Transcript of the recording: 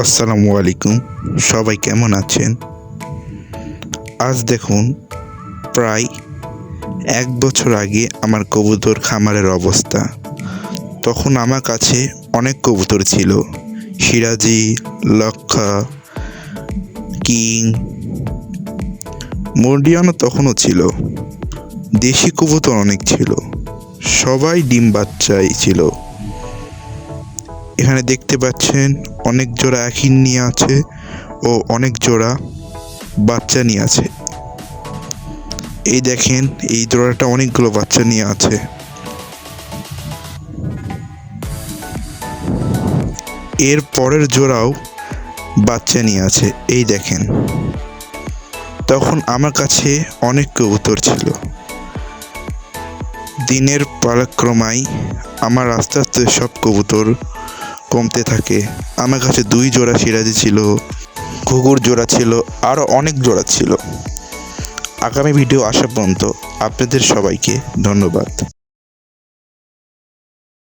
আসসালামু আলাইকুম। সবাই কেমন আছেন? আজ দেখুন, প্রায় ১ বছর আগে আমার কবুতর খামারের অবস্থা। তখন আমার কাছে অনেক কবুতর ছিল। সিরাজি, লক্ষা, কিং, মর্ডিয়ানও তখনও ছিল। দেশি কবুতর অনেক ছিল। সবাই ডিম বাচ্চাই ছিল। এখানে দেখতে পাচ্ছেন অনেক জোড়া এখিন নিয়ে আছে ও অনেক জোড়া বাচ্চা নিয়ে আছে। এই দেখেন, এই জোড়াটা অনেকগুলো বাচ্চা নিয়ে আছে। এর পরের জোড়াও বাচ্চা নিয়ে আছে, এই দেখেন। তখন আমার কাছে অনেক কবুতর ছিল। দিনের পালাক্রমায় আমার আস্তে আস্তে সব কবুতর কমতে থাকে। আমার কাছে 2 জোড়া সিরাজি ছিল, ঘুঘুর জোড়া ছিল, আরও অনেক জোড়া ছিল। আগামী ভিডিও আসা পর্যন্ত আপনাদের সবাইকে ধন্যবাদ।